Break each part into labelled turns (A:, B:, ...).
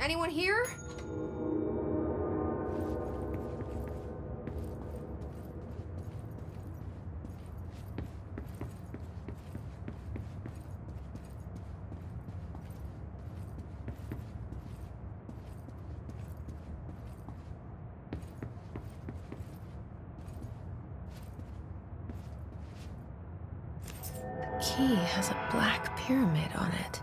A: Anyone here?
B: The key has a black pyramid on it.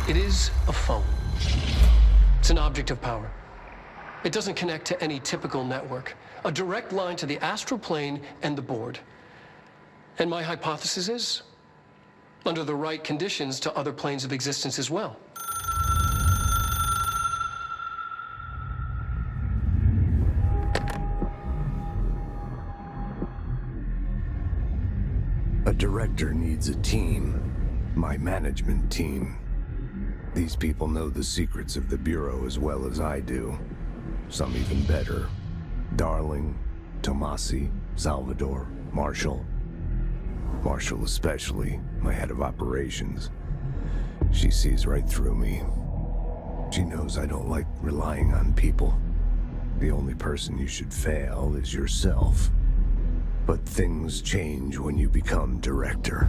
C: It is a phone. It's an object of power. It doesn't connect to any typical network. A direct line to the astral plane and the board. And my hypothesis is, under the right conditions, to other planes of existence as well.
D: A director needs a team. My management team. These people know the secrets of the Bureau as well as I do. Some even better. Darling, Tomasi, Salvador, Marshall. Marshall especially, my head of operations. She sees right through me. She knows I don't like relying on people. The only person you should fail is yourself. But things change when you become director.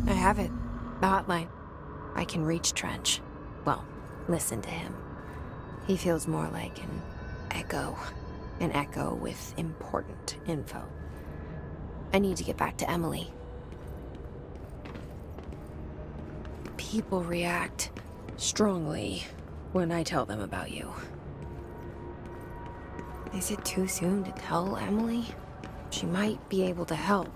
B: I have it. The hotline. I can reach Trench. Well, listen to him. He feels more like an echo. An echo with important info. I need to get back to Emily. People react strongly when I tell them about you. Is it too soon to tell Emily? She might be able to help.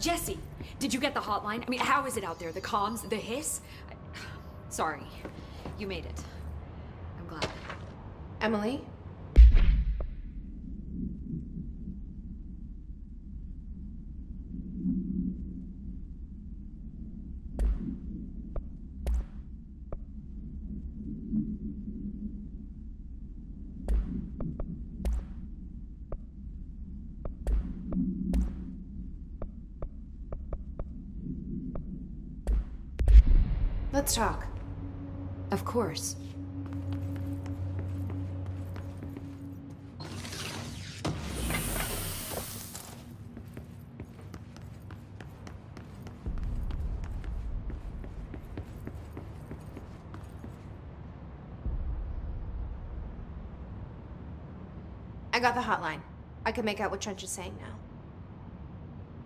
A: Jesse, did you get the hotline? I mean, how is it out there? The comms, the hiss? Sorry, you made it. I'm glad.
B: Emily? Let's talk.
A: Of course.
B: I got the hotline. I can make out what Trench is saying now.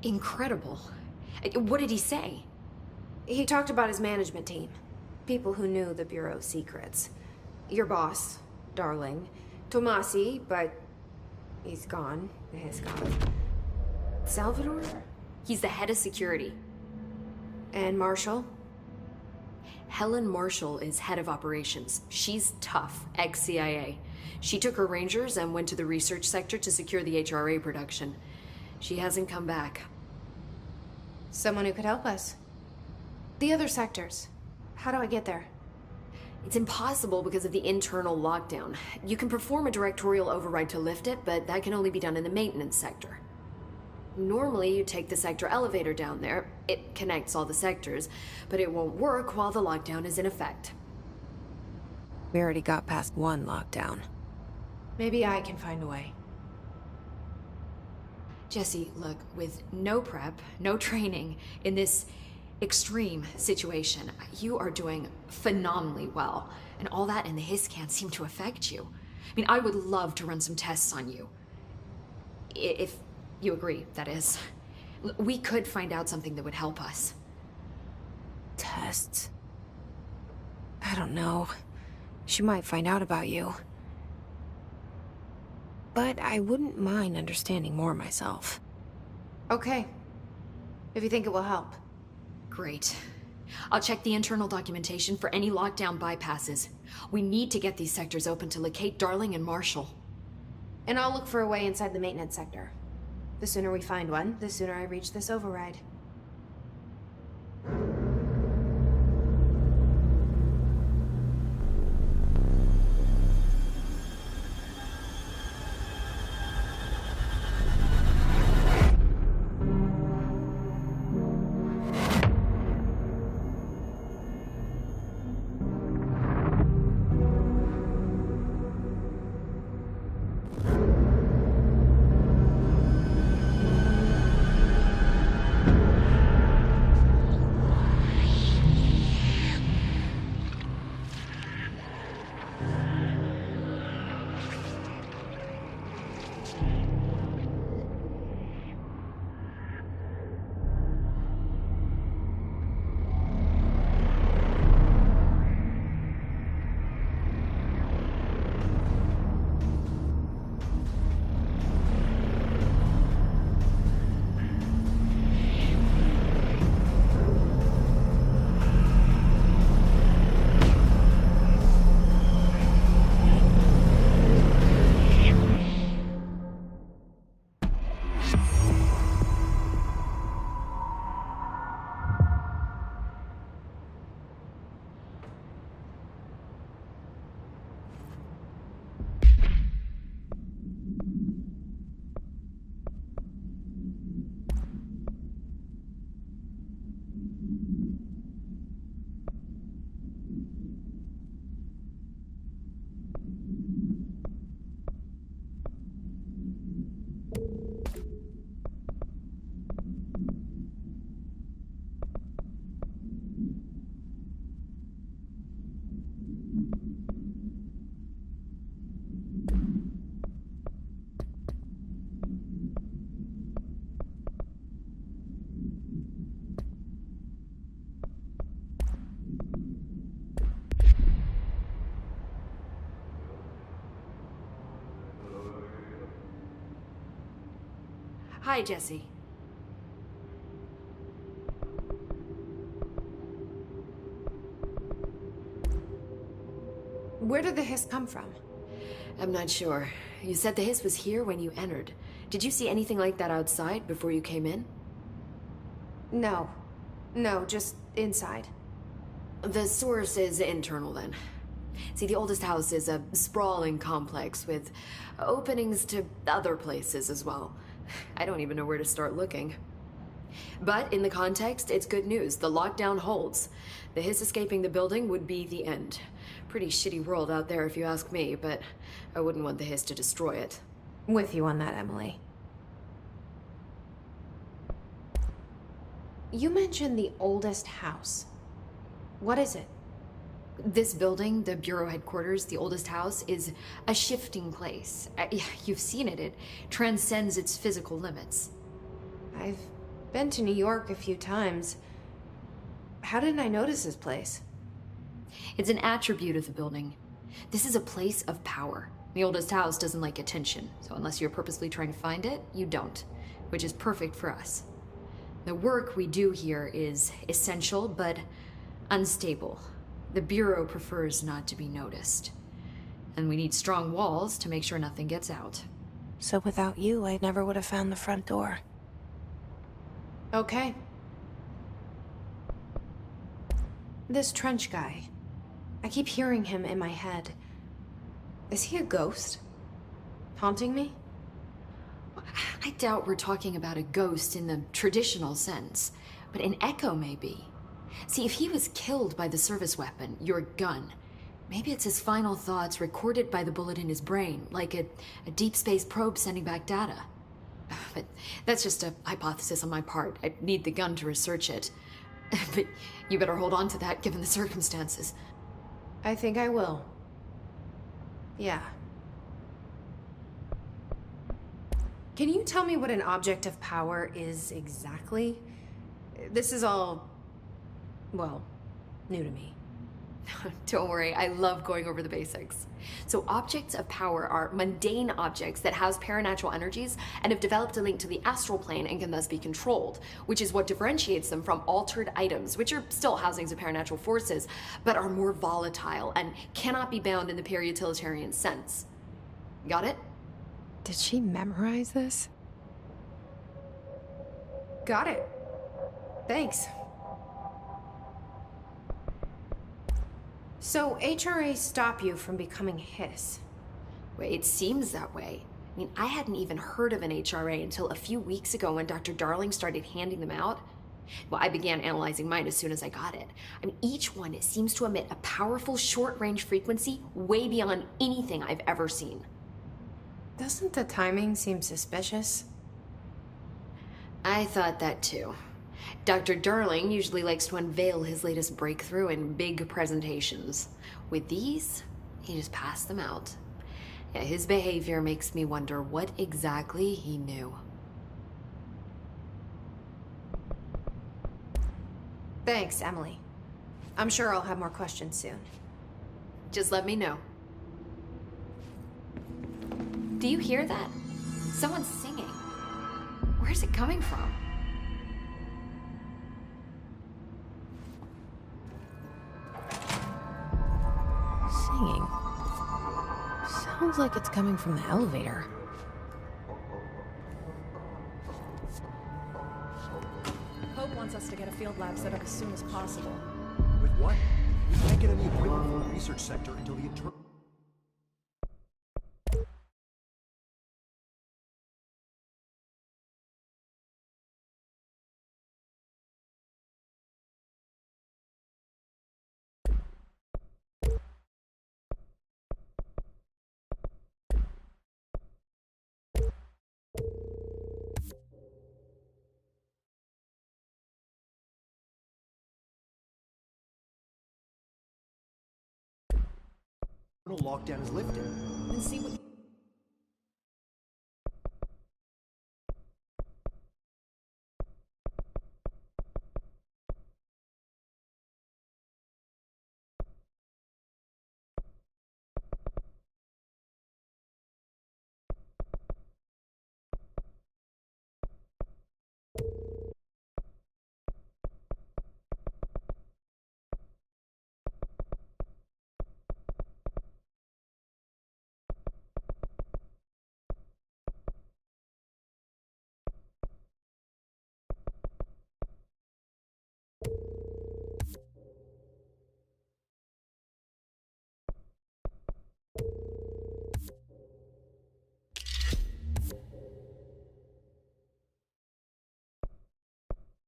A: Incredible. What did he say?
B: He talked about his management team. People who knew the Bureau's secrets. Your boss, Darling. Tomasi, but he's gone. He's gone. Salvador?
A: He's the head of security.
B: And Marshall?
A: Helen Marshall is head of operations. She's tough, ex-CIA. She took her Rangers and went to the research sector to secure the HRA production. She hasn't come back.
B: Someone who could help us. The other sectors. How do I get there?
A: It's impossible because of the internal lockdown. You can perform a directorial override to lift it, but that can only be done in the maintenance sector. Normally, you take the sector elevator down there. It connects all the sectors, but it won't work while the lockdown is in effect.
B: We already got past one lockdown. Maybe I can find a way.
A: Jesse, look, with no prep, no training, in this extreme situation, you are doing phenomenally well. And all that and the hiss can't seem to affect you. I mean, I would love to run some tests on you. If you agree, that is. We could find out something that would help us.
B: Tests? I don't know. She might find out about you. But I wouldn't mind understanding more myself. Okay. If you think it will help.
A: Great. I'll check the internal documentation for any lockdown bypasses. We need to get these sectors open to locate Darling and Marshall.
B: And I'll look for a way inside the maintenance sector. The sooner we find one, the sooner I reach this override.
A: Hi, Jesse.
B: Where did the hiss come from?
A: I'm not sure. You said the hiss was here when you entered. Did you see anything like that outside before you came in?
B: No. No, just inside.
A: The source is internal then. See, the oldest house is a sprawling complex with openings to other places as well. I don't even know where to start looking. But in the context, it's good news. The lockdown holds. The hiss escaping the building would be the end. Pretty shitty world out there if you ask me, but I wouldn't want the hiss to destroy it.
B: With you on that, Emily. You mentioned the oldest house. What is it?
A: This building, the Bureau headquarters, the oldest house, is a shifting place. You've seen it. It transcends its physical limits.
B: I've been to New York a few times. How didn't I notice this place?
A: It's an attribute of the building. This is a place of power. The oldest house doesn't like attention, so unless you're purposely trying to find it, you don't, which is perfect for us. The work we do here is essential, but unstable. The Bureau prefers not to be noticed. And we need strong walls to make sure nothing gets out.
B: So without you, I never would have found the front door. Okay. This Trench guy. I keep hearing him in my head. Is he a ghost? Haunting me?
A: I doubt we're talking about a ghost in the traditional sense, but an echo maybe. See, if he was killed by the service weapon, your gun, maybe it's his final thoughts recorded by the bullet in his brain, like a deep space probe sending back data. But that's just a hypothesis on my part. I need the gun to research it. But you better hold on to that given the circumstances.
B: I think I will. Yeah. Can you tell me what an object of power is exactly? This is all, well, new to me.
A: Don't worry, I love going over the basics. So objects of power are mundane objects that house paranatural energies and have developed a link to the astral plane and can thus be controlled, which is what differentiates them from altered items, which are still housings of paranatural forces, but are more volatile and cannot be bound in the peri-utilitarian sense. Got it?
B: Did she memorize this? Got it. Thanks. So HRA stop you from becoming Hiss?
A: Well, it seems that way. I mean, I hadn't even heard of an HRA until a few weeks ago when Dr. Darling started handing them out. Well, I began analyzing mine as soon as I got it. I mean, each one seems to emit a powerful short-range frequency way beyond anything I've ever seen.
B: Doesn't the timing seem suspicious?
A: I thought that too. Dr. Darling usually likes to unveil his latest breakthrough in big presentations. With these, he just passed them out. Yeah, his behavior makes me wonder what exactly he knew.
B: Thanks, Emily. I'm sure I'll have more questions soon.
A: Just let me know. Do you hear that? Someone's singing. Where's it coming from?
B: Singing. Sounds like it's coming from the elevator.
E: Hope wants us to get a field lab set up as soon as possible.
F: With what? We can't get any equipment from the research sector until the internal... lockdown is lifted.
E: And see what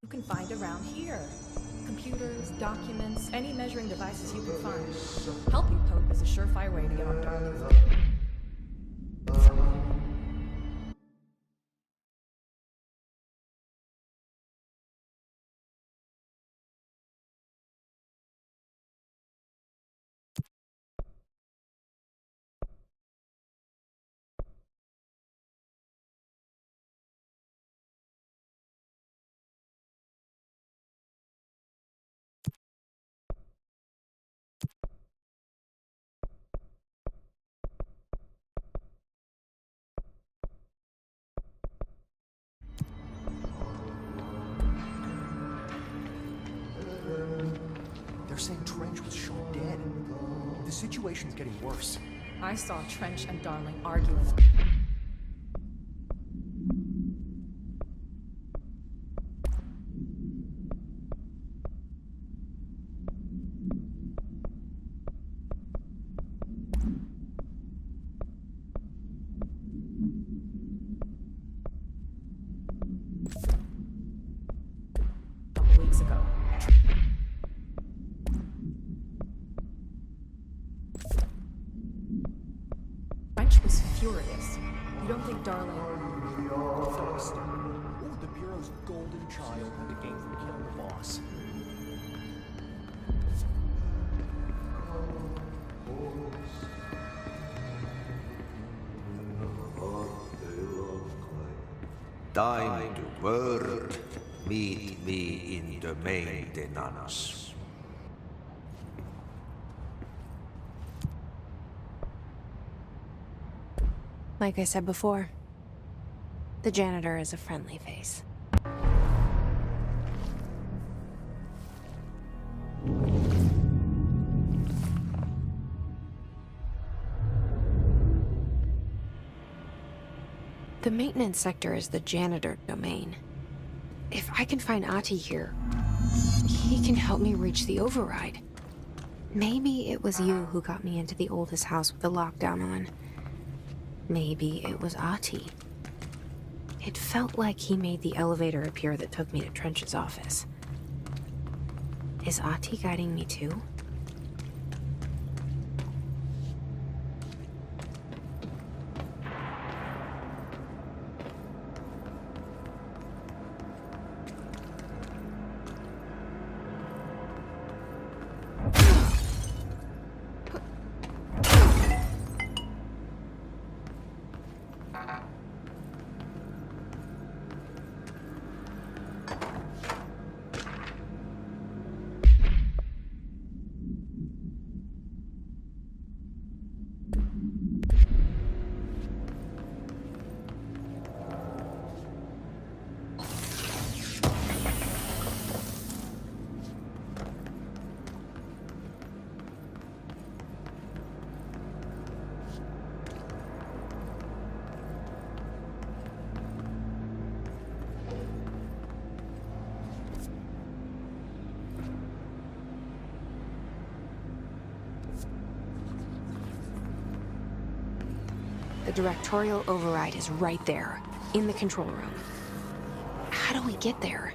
E: You can find around here. Computers, documents, any measuring devices you can find. Helping Pope is a surefire way to get on Darling's.
F: They're saying Trench was shot dead. The situation's getting worse.
E: I saw Trench and Darling arguing. A couple weeks ago. Trench was furious. You don't think Darling...
F: Dust. Ooh, the Bureau's golden child had the game from killing the boss.
G: Time to work. Meet me in the maintenance.
B: Like I said before, the janitor is a friendly face. The maintenance sector is the janitor domain. If I can find Ahti here, he can help me reach the override. Maybe it was you who got me into the oldest house with the lockdown on. Maybe it was Ahti. It felt like he made the elevator appear that took me to Trench's office. Is Ahti guiding me too? The directorial override is right there, in the control room. How do we get there?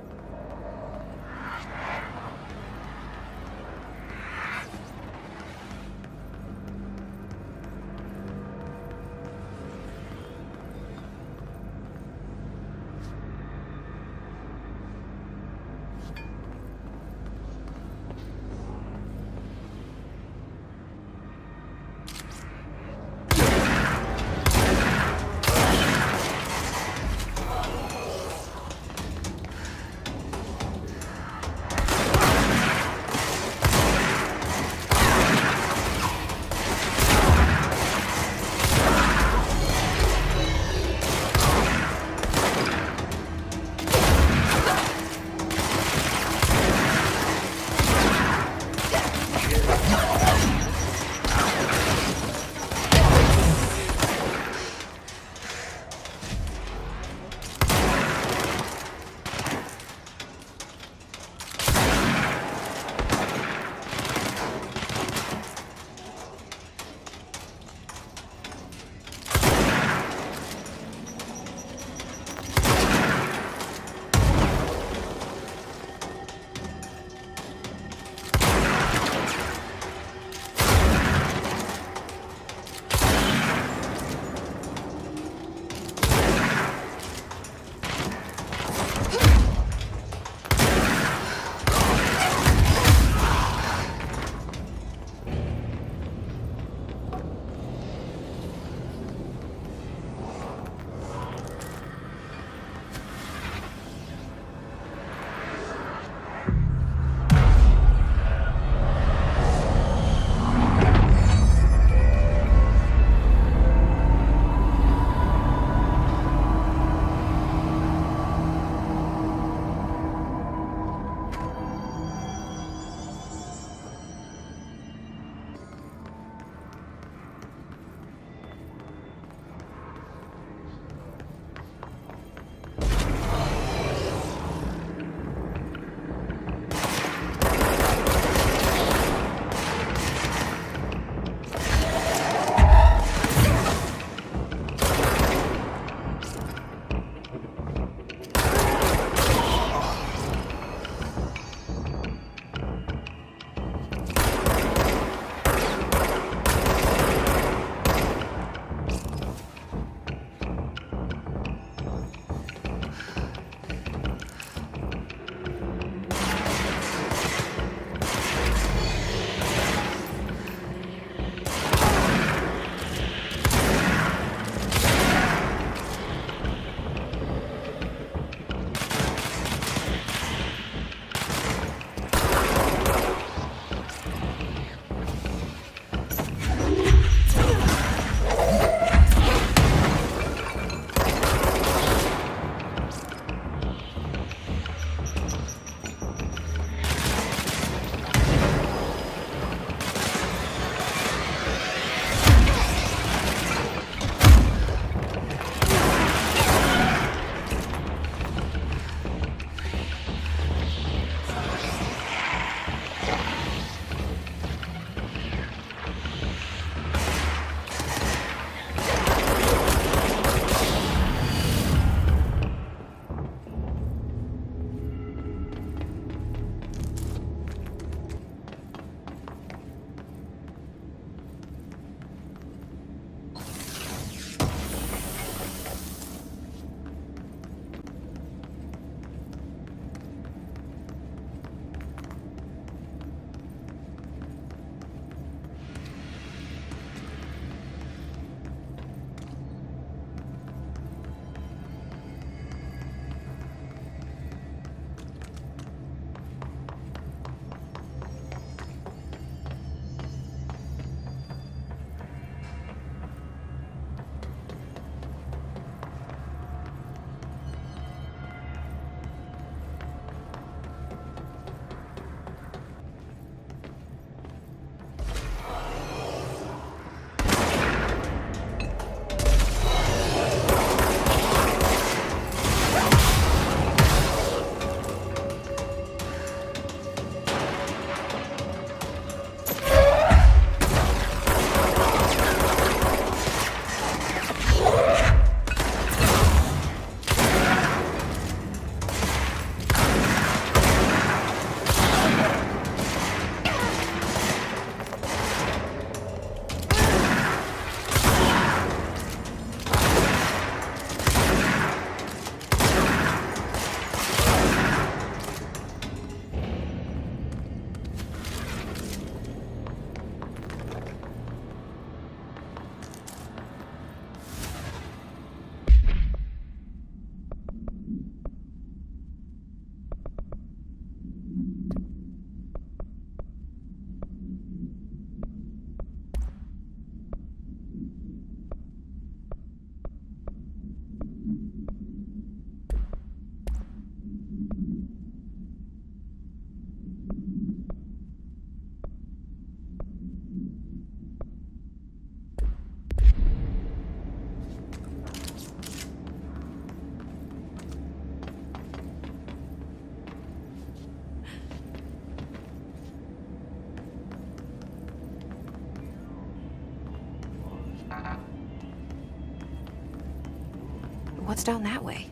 B: What's down that way?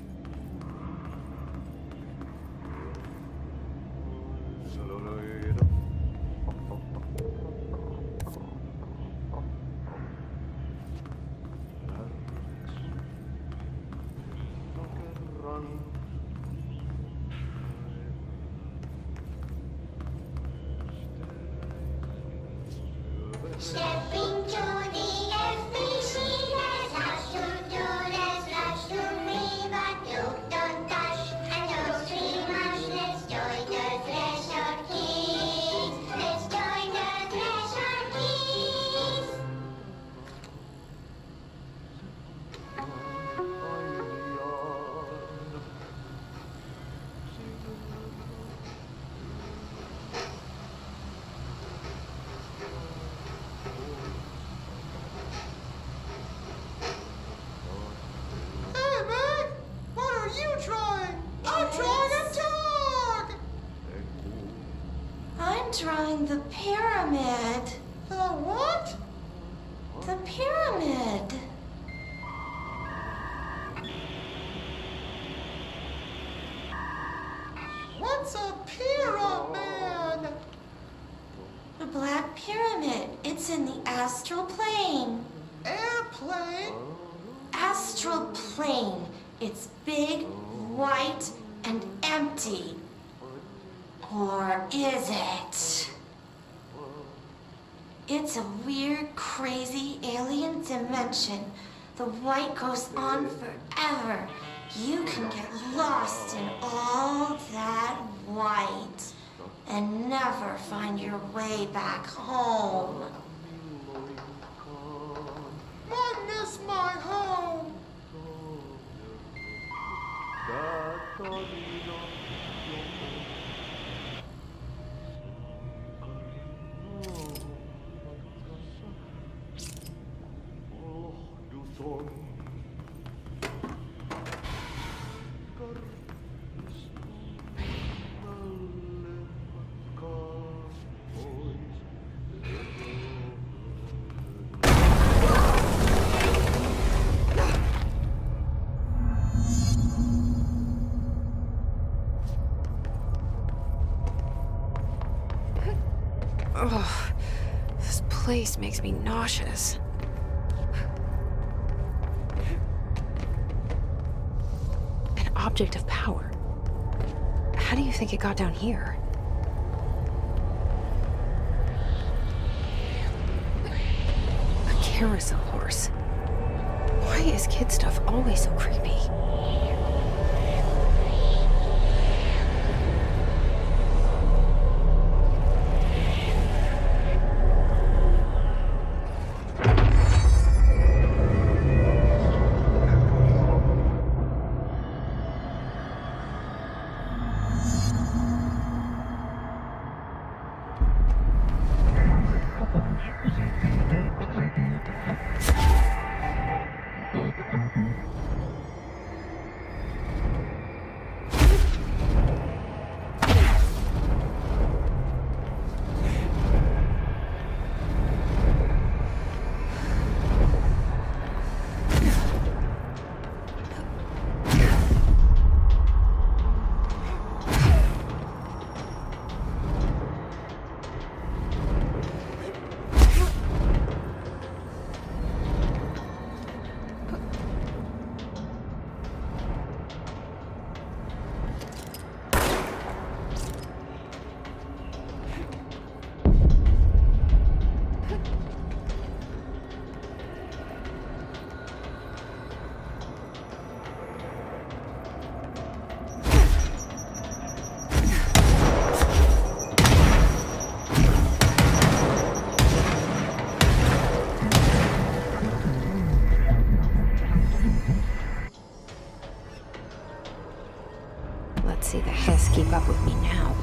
H: Stepping to the FBC, there's lots to do, there's lots to read, but don't touch and don't scream much. Let's join the Thresher Kids. Let's join the Thresher Kids.
F: Hey, Meg! What are you trying? I'm trying to talk!
H: I'm drawing the pyramid.
F: The what?
H: The pyramid.
F: What's a pyramid?
H: The Black Pyramid. It's in the astral plane.
F: Airplane?
H: Astral plane. It's big, white, and empty. Or is it? It's a weird, crazy alien dimension. The white goes on forever. You can get lost in all that white and never find your way back home.
F: I miss my home.
B: Ugh, this place makes me nauseous. An object of power. How do you think it got down here? A carousel horse. Why is kid stuff always so creepy? Let's see the Hiss keep up with me now.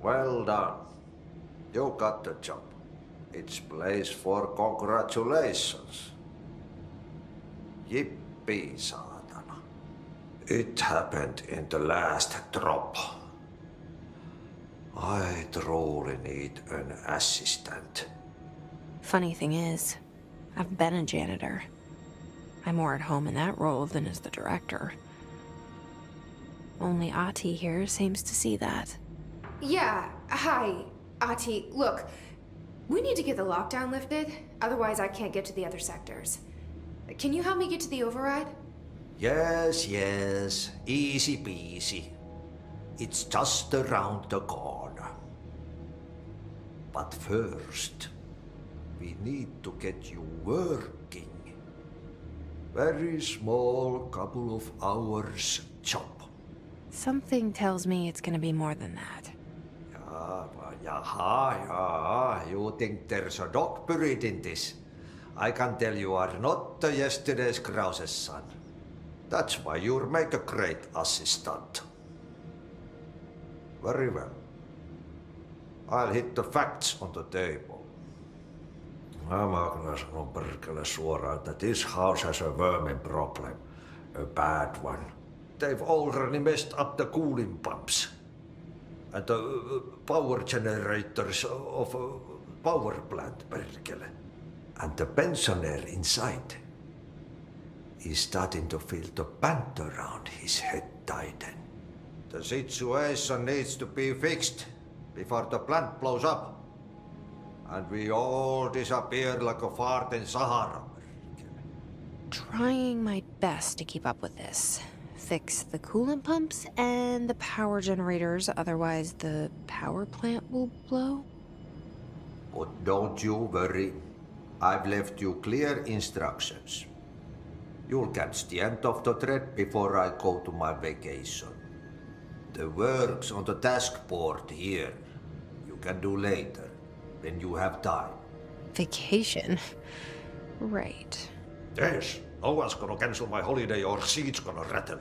G: Well done. You got the job. It's place for congratulations. Yippee, saatana. It happened in the last drop. I truly need an assistant.
B: Funny thing is, I've been a janitor. I'm more at home in that role than as the director. Only Ati here seems to see that.
I: Yeah, hi, Ati. Look, we need to get the lockdown lifted, otherwise I can't get to the other sectors. Can you help me get to the override?
G: Yes, yes. Easy peasy. It's just around the corner. But first, we need to get you working. Very small, couple of hours job.
B: Something tells me it's gonna be more than that.
G: Yaha. You think there's a dog buried in this? I can tell you are not yesterday's Krause's son. That's why you'll make a great assistant. Very well. I'll hit the facts on the table. Mä kyllä sanon perkele suoraan, että this house has a vermin problem. A bad one. They've already messed up the cooling pumps. And the power generators of a power plant, perkele. And the pensioner inside is starting to feel the band around his head tighten. The situation needs to be fixed before the plant blows up. And we all disappear like a fart in Sahara.
B: Trying my best to keep up with this. Fix the coolant pumps and the power generators, otherwise the power plant will blow.
G: But don't you worry. I've left you clear instructions. You'll catch the end of the thread before I go to my vacation. The work's on the task board here. You can do later, when you have time.
B: Vacation? Right.
G: Yes, no one's gonna cancel my holiday or seat's gonna rattle.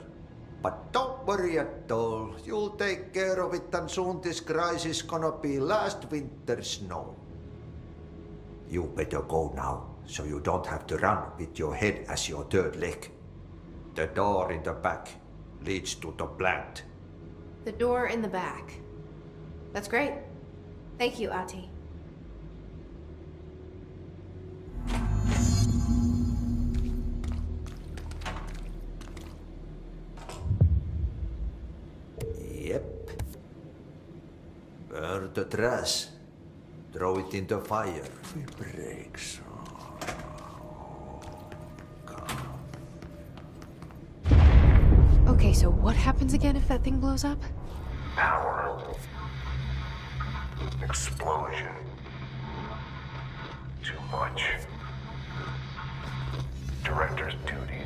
G: But don't worry at all. You'll take care of it and soon this crisis gonna be last winter's snow. You better go now, so you don't have to run with your head as your third leg. The door in the back leads to the plant.
I: The door in the back. That's great. Thank you, Ati.
G: Yep. Burn the trash. Throw it in the fire. It breaks.
B: Okay, so what happens again if that thing blows up?
J: Power. Explosion. Too much. Director's duty.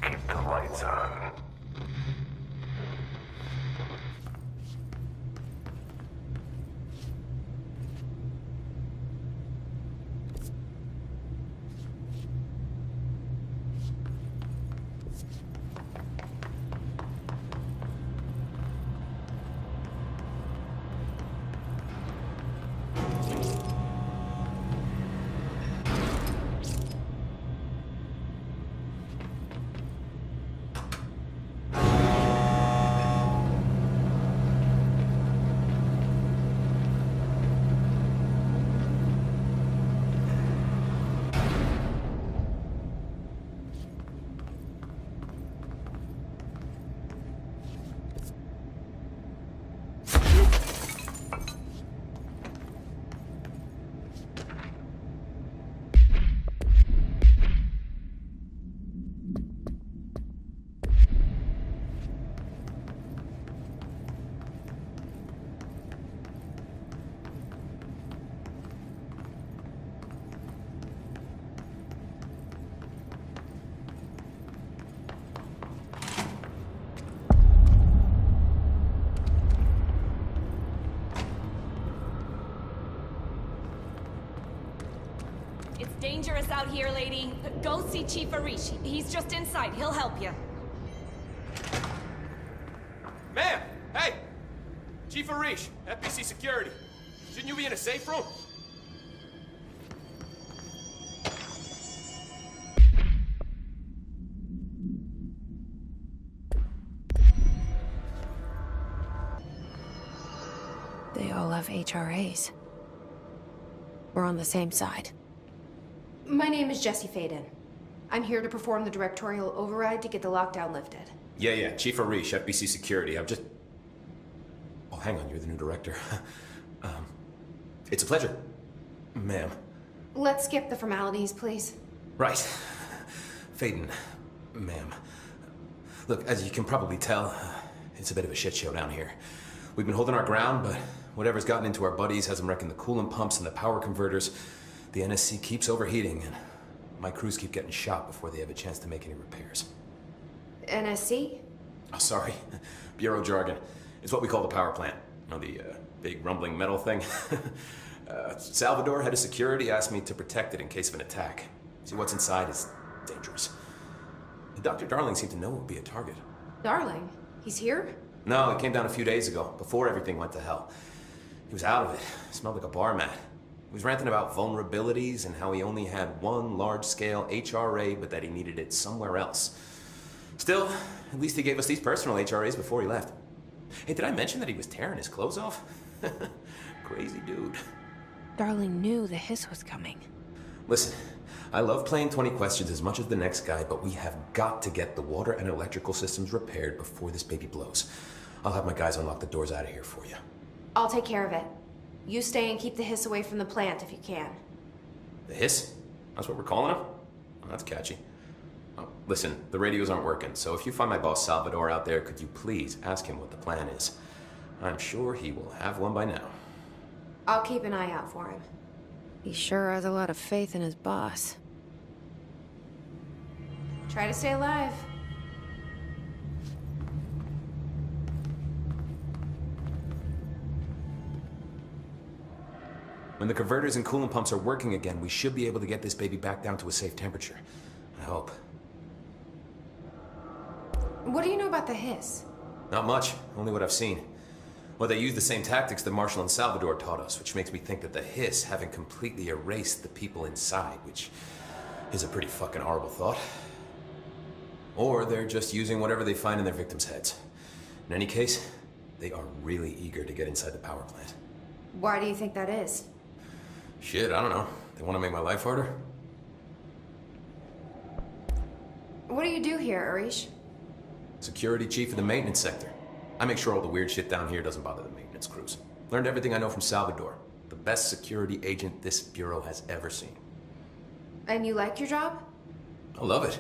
J: Keep the lights on.
E: It's dangerous out here, lady. Go see Chief Arish. He's just inside. He'll help you.
F: Ma'am! Hey!
K: Chief Arish, FBC Security. Shouldn't you be in a safe room?
B: They all have HRAs. We're on the same side.
I: My name is Jesse Faden. I'm here to perform the directorial override to get the lockdown lifted.
K: Yeah, Chief Arish, FBC Security. I'm just... Oh, hang on, you're the new director. It's a pleasure, ma'am.
I: Let's skip the formalities, please.
K: Right. Faden, ma'am. Look, as you can probably tell, it's a bit of a shit show down here. We've been holding our ground, but whatever's gotten into our buddies has them wrecking the coolant pumps and the power converters. The NSC keeps overheating, and my crews keep getting shot before they have a chance to make any repairs.
I: NSC?
K: Oh, sorry. Bureau jargon. It's what we call the power plant. You know, the big rumbling metal thing? Salvador, head of security, asked me to protect it in case of an attack. See, what's inside is dangerous. Dr. Darling seemed to know it would be a target.
I: Darling? He's here?
K: No, he came down a few days ago, before everything went to hell. He was out of it. Smelled like a bar mat. He was ranting about vulnerabilities and how he only had one large-scale HRA, but that he needed it somewhere else. Still, at least he gave us these personal HRAs before he left. Hey, did I mention that he was tearing his clothes off? Crazy dude.
B: Darling knew the hiss was coming.
K: Listen, I love playing 20 questions as much as the next guy, but we have got to get the water and electrical systems repaired before this baby blows. I'll have my guys unlock the doors out of here for you.
I: I'll take care of it. You stay and keep the hiss away from the plant if you can.
K: The hiss? That's what we're calling him? Oh, that's catchy. Oh, listen, the radios aren't working, so if you find my boss Salvador out there, could you please ask him what the plan is? I'm sure he will have one by now.
I: I'll keep an eye out for him.
B: He sure has a lot of faith in his boss.
I: Try to stay alive.
K: When the converters and coolant pumps are working again, we should be able to get this baby back down to a safe temperature. I hope.
I: What do you know about the hiss?
K: Not much, only what I've seen. Well, they use the same tactics that Marshall and Salvador taught us, which makes me think that the hiss haven't completely erased the people inside, which is a pretty fucking horrible thought. Or they're just using whatever they find in their victims' heads. In any case, they are really eager to get inside the power plant.
I: Why do you think that is?
K: Shit, I don't know. They want to make my life harder?
I: What do you do here, Arish?
K: Security chief of the maintenance sector. I make sure all the weird shit down here doesn't bother the maintenance crews. Learned everything I know from Salvador. The best security agent this bureau has ever seen.
I: And you like your job?
K: I love it.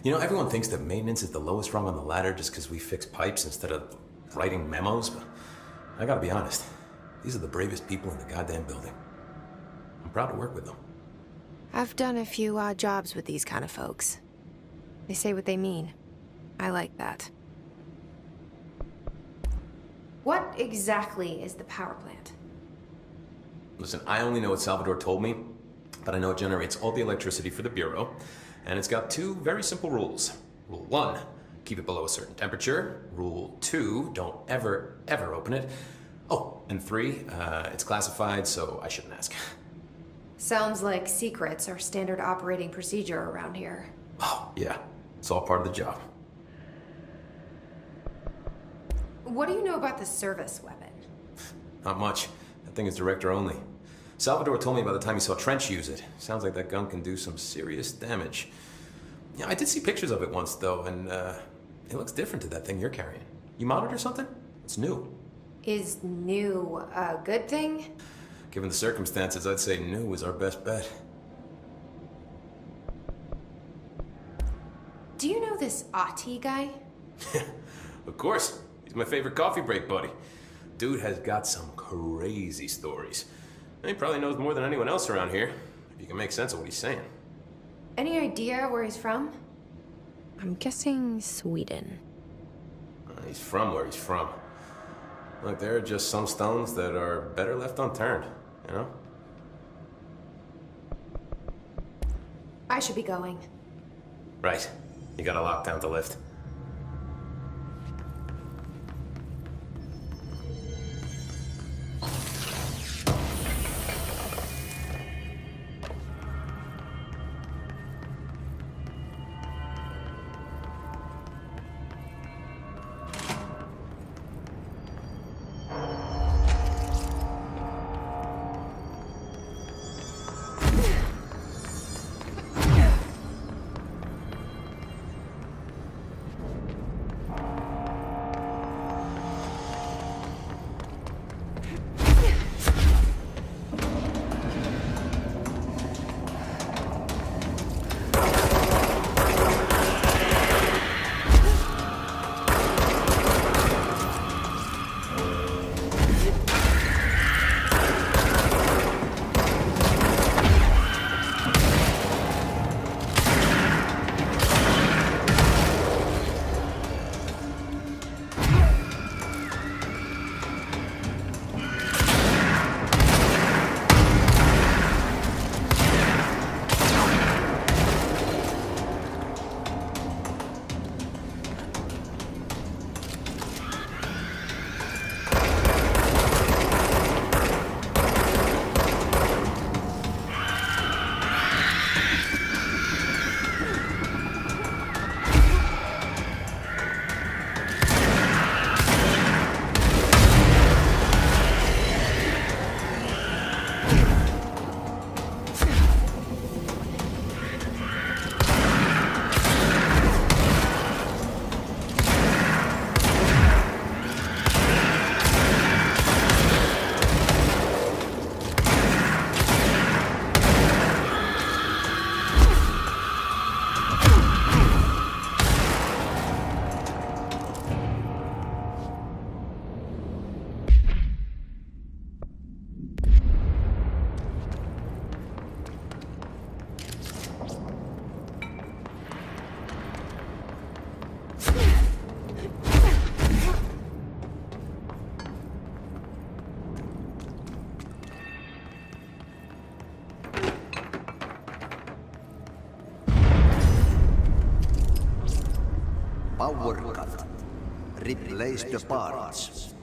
K: You know, everyone thinks that maintenance is the lowest rung on the ladder just because we fix pipes instead of writing memos, but I gotta be honest. These are the bravest people in the goddamn building. I'm proud to work with them.
B: I've done a few odd jobs with these kind of folks. They say what they mean. I like that.
I: What exactly is the power plant?
K: Listen, I only know what Salvador told me, but I know it generates all the electricity for the Bureau, and it's got two very simple rules. Rule 1, keep it below a certain temperature. Rule 2, don't ever, ever open it. Oh, and 3, it's classified, so I shouldn't ask.
I: Sounds like secrets are standard operating procedure around here.
K: Oh, yeah. It's all part of the job.
I: What do you know about the service weapon?
K: Not much. That thing is director only. Salvador told me by the time he saw Trench use it. Sounds like that gun can do some serious damage. Yeah, I did see pictures of it once, though, and it looks different to that thing you're carrying. You modded or something? It's new.
I: Is new a good thing?
K: Given the circumstances, I'd say new is our best bet.
I: Do you know this Ati guy?
K: Of course. He's my favorite coffee break buddy. Dude has got some crazy stories. And he probably knows more than anyone else around here, if you can make sense of what he's saying.
I: Any idea where he's from?
B: I'm guessing Sweden.
K: He's from where he's from. Look, there are just some stones that are better left unturned, you know?
I: I should be going.
K: Right. You got a lockdown to lift.
L: Power cut. Replace the parts.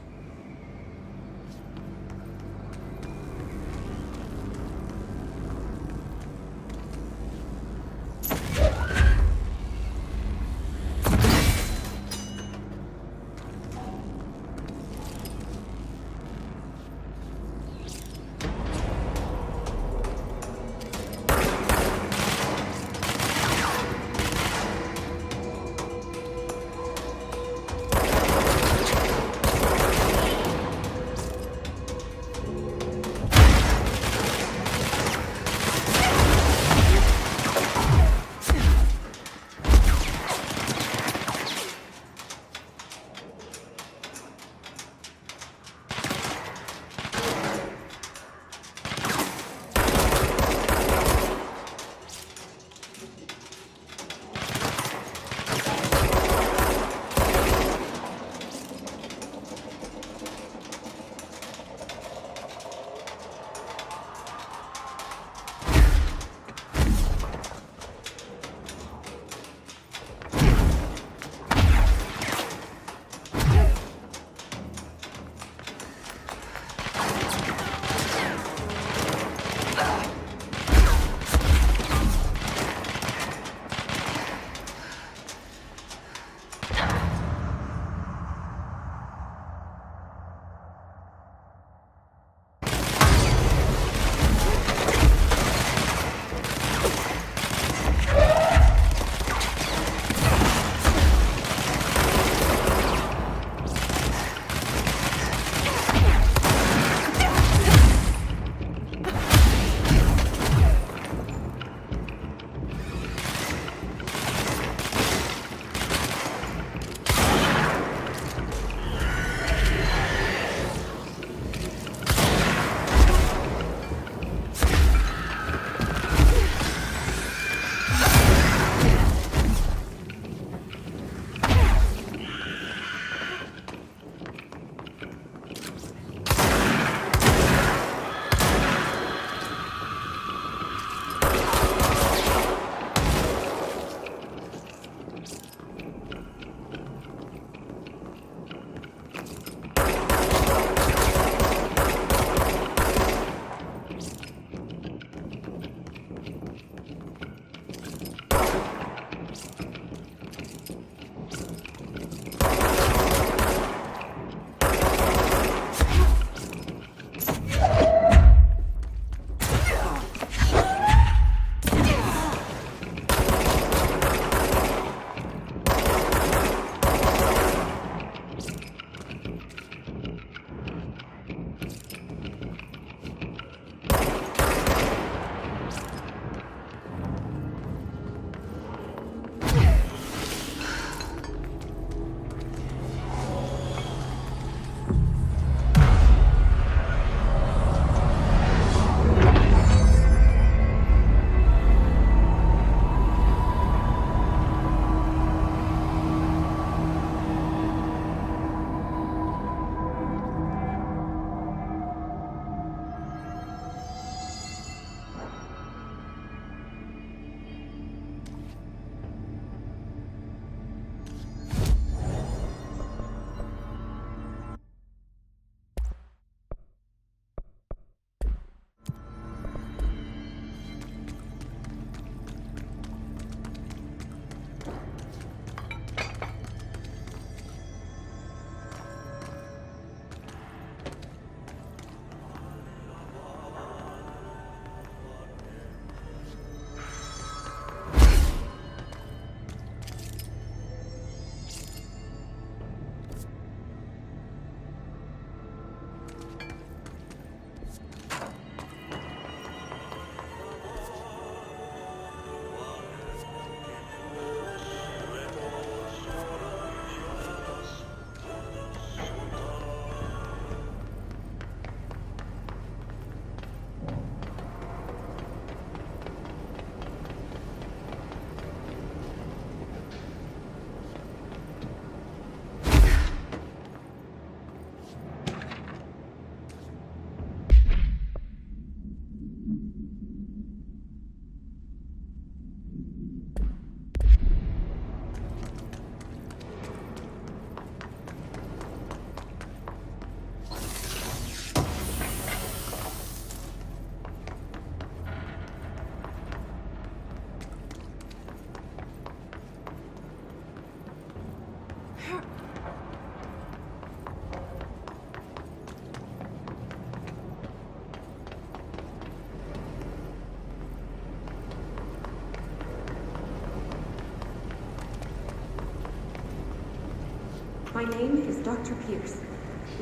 M: My name is Dr. Pierce,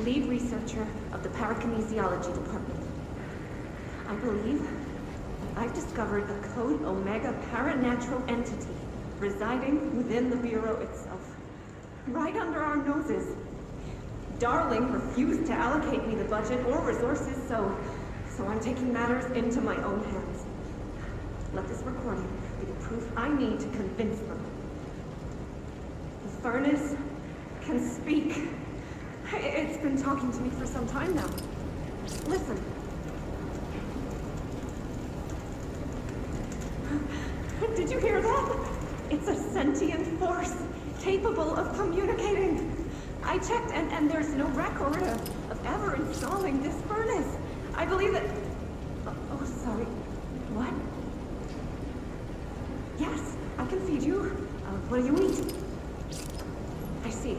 M: lead researcher of the Parakinesiology Department. I believe that I've discovered a Code Omega paranatural entity residing within the Bureau itself, right under our noses. Darling refused to allocate me the budget or resources, so I'm taking matters into my own hands. Let this recording be the proof I need to convince them. The furnace can speak. It's been talking to me for some time now. Listen. Did you hear that? It's a sentient force capable of communicating. I checked, and there's no record of ever installing this furnace. I believe that... Oh, sorry. What? Yes, I can feed you. What do you eat? I see.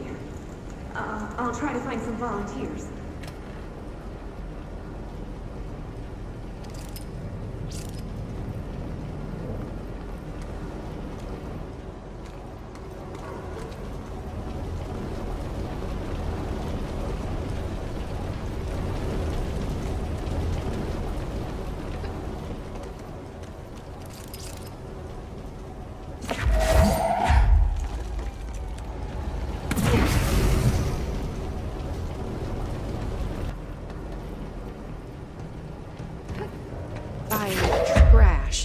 M: I'll try to find some volunteers.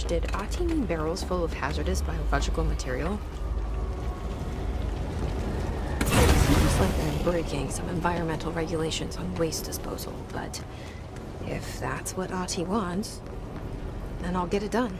B: Did Ati mean barrels full of hazardous biological material? Seems like they're breaking some environmental regulations on waste disposal, but if that's what Ati wants, then I'll get it done.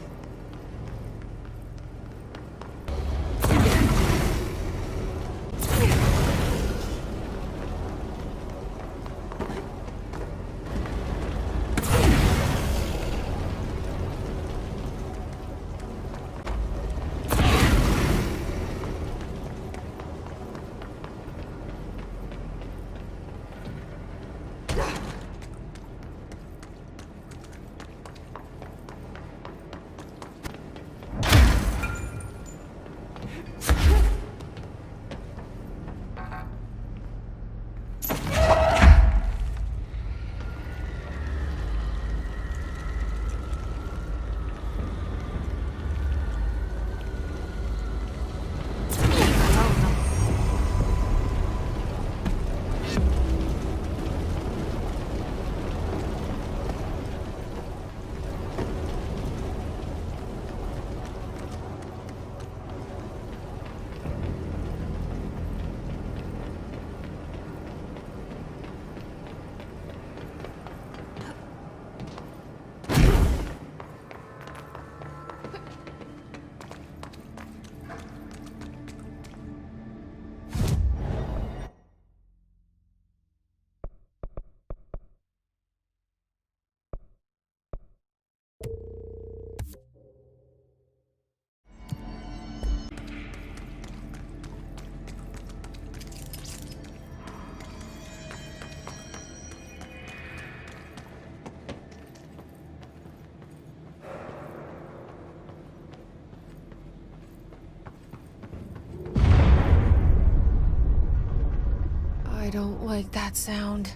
B: I don't like that sound.